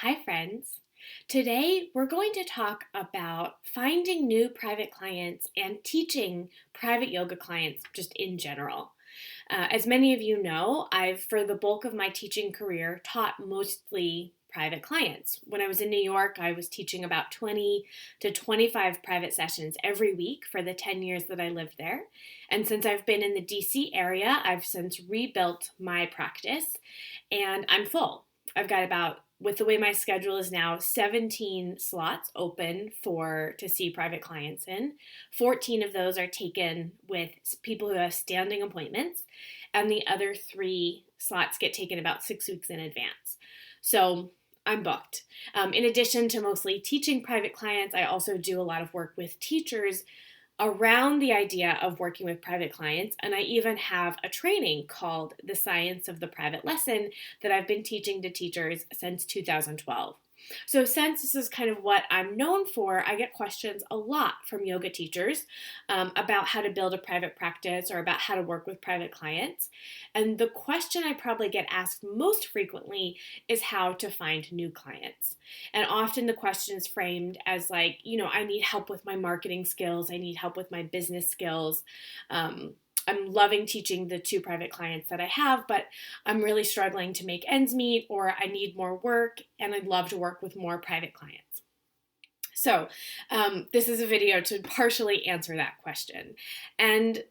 Hi, friends. Today, we're going to talk about finding new private clients and teaching private yoga clients just in general. As many of you know, I've, for the bulk of my teaching career, taught mostly private clients. When I was in New York, I was teaching about 20 to 25 private sessions every week for the 10 years that I lived there. And since I've been in the DC area, I've since rebuilt my practice and I'm full. I've got about, with the way my schedule is now, 17 slots open to see private clients in. 14 of those are taken with people who have standing appointments, and the other 3 slots get taken about 6 weeks in advance. So I'm booked. In addition to mostly teaching private clients, I also do a lot of work with teachers around the idea of working with private clients, and I even have a training called The Science of the Private Lesson that I've been teaching to teachers since 2012. So since this is kind of what I'm known for, I get questions a lot from yoga teachers about how to build a private practice or about how to work with private clients. And the question I probably get asked most frequently is how to find new clients. And often the question is framed as like, I need help with my marketing skills. I need help with my business skills. I'm loving teaching the 2 private clients that I have, but I'm really struggling to make ends meet, or I need more work and I'd love to work with more private clients. So this is a video to partially answer that question. And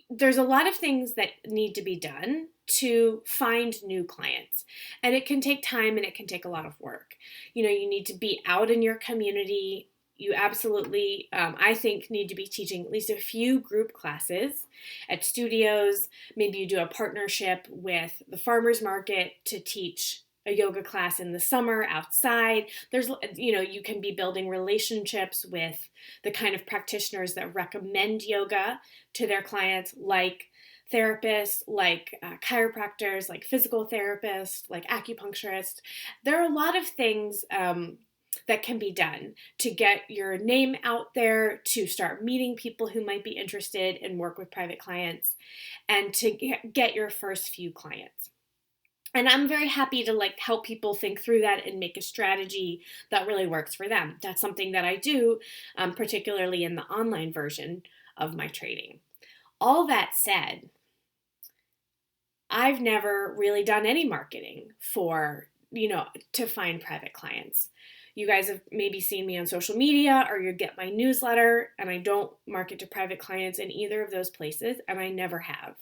there's a lot of things that need to be done to find new clients. And it can take time and it can take a lot of work. You need to be out in your community. You absolutely, I think, need to be teaching at least a few group classes at studios. Maybe you do a partnership with the farmer's market to teach a yoga class in the summer outside. You can be building relationships with the kind of practitioners that recommend yoga to their clients, like therapists, like chiropractors, like physical therapists, like acupuncturists. There are a lot of things that can be done to get your name out there, to start meeting people who might be interested and work with private clients, and to get your first few clients. And I'm very happy to help people think through that and make a strategy that really works for them. That's something that I do, particularly in the online version of my training. All that said, I've never really done any marketing to find private clients. You guys have maybe seen me on social media or you get my newsletter, and I don't market to private clients in either of those places, and I never have.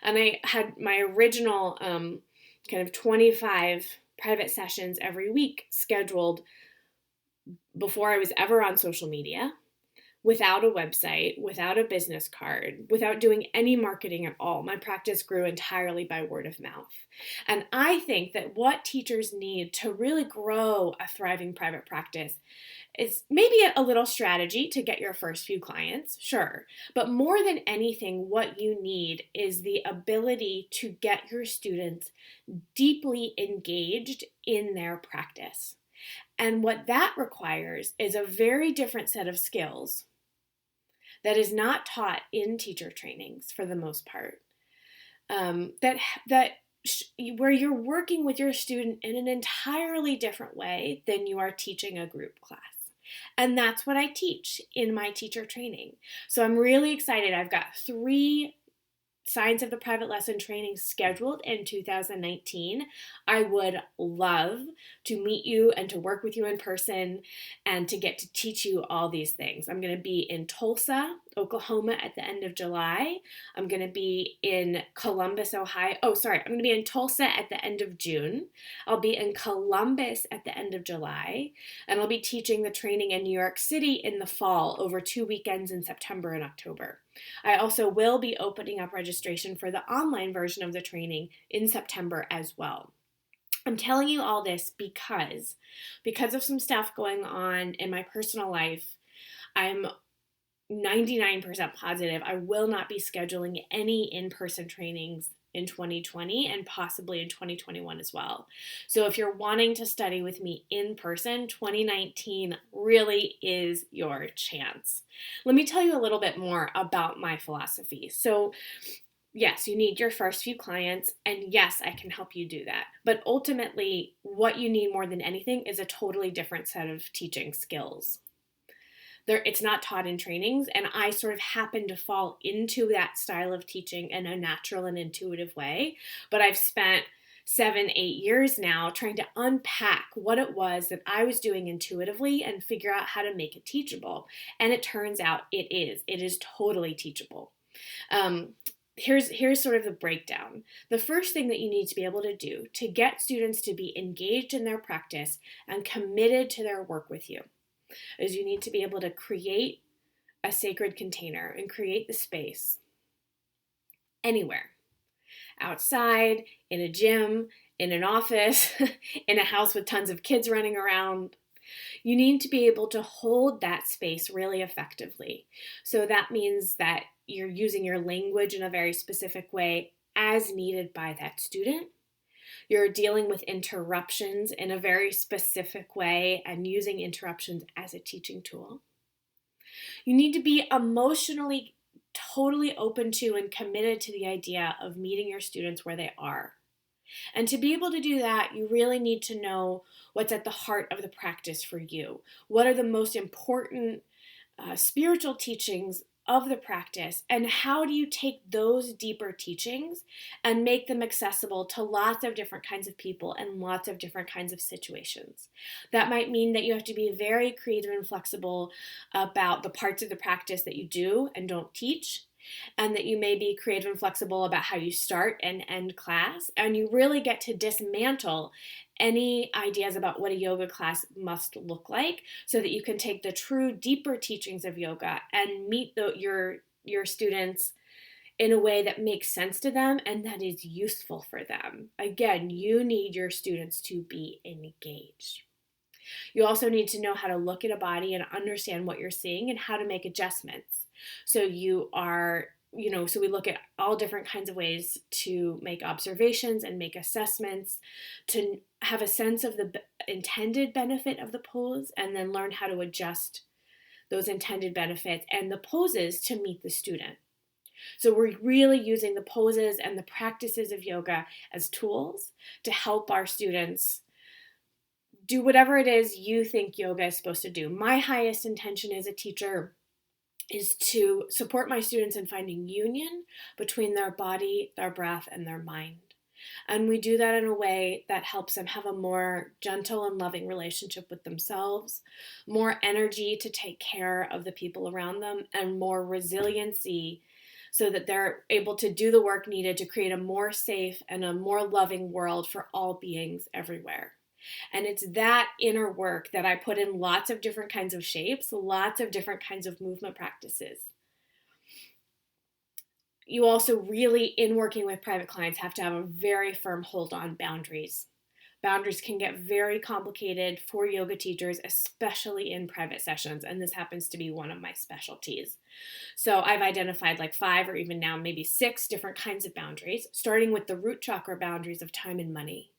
And I had my original kind of 25 private sessions every week scheduled before I was ever on social media, without a website, without a business card, without doing any marketing at all. My practice grew entirely by word of mouth. And I think that what teachers need to really grow a thriving private practice is maybe a little strategy to get your first few clients, sure. But more than anything, what you need is the ability to get your students deeply engaged in their practice. And what that requires is a very different set of skills that is not taught in teacher trainings for the most part. Where you're working with your student in an entirely different way than you are teaching a group class. And that's what I teach in my teacher training. So I'm really excited. I've got 3 Science of the Private Lesson training scheduled in 2019. I would love to meet you and to work with you in person and to get to teach you all these things. I'm going to be in Tulsa, Oklahoma at the end of July. I'm going to be in Columbus, Ohio. I'm going to be in Tulsa at the end of June. I'll be in Columbus at the end of July. And I'll be teaching the training in New York City in the fall over 2 weekends in September and October. I also will be opening up registration for the online version of the training in September as well. I'm telling you all this because of some stuff going on in my personal life, I'm 99% positive I will not be scheduling any in-person trainings in 2020 and possibly in 2021 as well. So if you're wanting to study with me in person, 2019 really is your chance. Let me tell you a little bit more about my philosophy. So Yes, you need your first few clients, and yes, I can help you do that. But ultimately, what you need more than anything is a totally different set of teaching skills. It's not taught in trainings, and I sort of happen to fall into that style of teaching in a natural and intuitive way. But I've spent 7, 8 years now trying to unpack what it was that I was doing intuitively and figure out how to make it teachable. And it turns out it is totally teachable. Um, here's sort of the breakdown. The first thing that you need to be able to do to get students to be engaged in their practice and committed to their work with you is you need to be able to create a sacred container and create the space anywhere. Outside, in a gym, in an office, in a house with tons of kids running around. You need to be able to hold that space really effectively. So that means that you're using your language in a very specific way as needed by that student. You're dealing with interruptions in a very specific way and using interruptions as a teaching tool. You need to be emotionally totally open to and committed to the idea of meeting your students where they are. And to be able to do that, you really need to know what's at the heart of the practice for you. What are the most important spiritual teachings of the practice, and how do you take those deeper teachings and make them accessible to lots of different kinds of people and lots of different kinds of situations? That might mean that you have to be very creative and flexible about the parts of the practice that you do and don't teach, and that you may be creative and flexible about how you start and end class, and you really get to dismantle any ideas about what a yoga class must look like so that you can take the true deeper teachings of yoga and meet your students in a way that makes sense to them and that is useful for them. Again, you need your students to be engaged. You also need to know how to look at a body and understand what you're seeing and how to make adjustments. So so we look at all different kinds of ways to make observations and make assessments, to have a sense of the intended benefit of the pose, and then learn how to adjust those intended benefits and the poses to meet the student. So we're really using the poses and the practices of yoga as tools to help our students do whatever it is you think yoga is supposed to do. My highest intention as a teacher is to support my students in finding union between their body, their breath, and their mind. And we do that in a way that helps them have a more gentle and loving relationship with themselves, more energy to take care of the people around them, and more resiliency so that they're able to do the work needed to create a more safe and a more loving world for all beings everywhere. And it's that inner work that I put in lots of different kinds of shapes, lots of different kinds of movement practices. You also really, in working with private clients, have to have a very firm hold on boundaries. Boundaries can get very complicated for yoga teachers, especially in private sessions, and this happens to be one of my specialties. So I've identified like 5 or even now maybe 6 different kinds of boundaries, starting with the root chakra boundaries of time and money.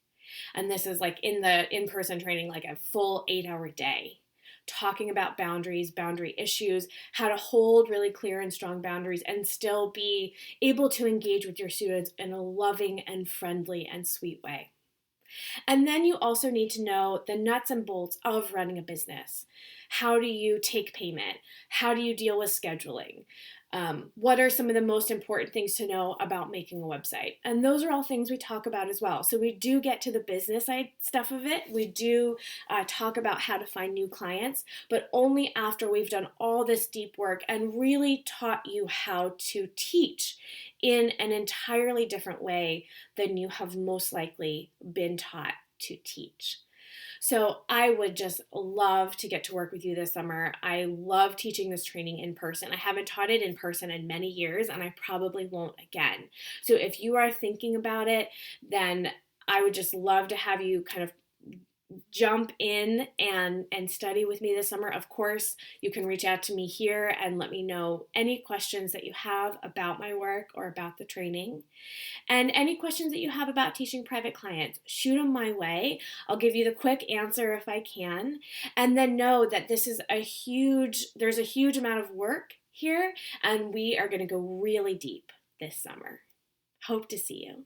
And this is like in the in-person training, like a full 8-hour day, talking about boundaries, boundary issues, how to hold really clear and strong boundaries and still be able to engage with your students in a loving and friendly and sweet way. And then you also need to know the nuts and bolts of running a business. How do you take payment? How do you deal with scheduling? What are some of the most important things to know about making a website? And those are all things we talk about as well. So we do get to the business side stuff of it. We do talk about how to find new clients, but only after we've done all this deep work and really taught you how to teach in an entirely different way than you have most likely been taught to teach. So I would just love to get to work with you this summer. I love teaching this training in person. I haven't taught it in person in many years, and I probably won't again. So if you are thinking about it, then I would just love to have you kind of jump in and study with me this summer. Of course, you can reach out to me here and let me know any questions that you have about my work or about the training. And any questions that you have about teaching private clients, shoot them my way. I'll give you the quick answer if I can. And then know that there's a huge amount of work here, and we are going to go really deep this summer. Hope to see you.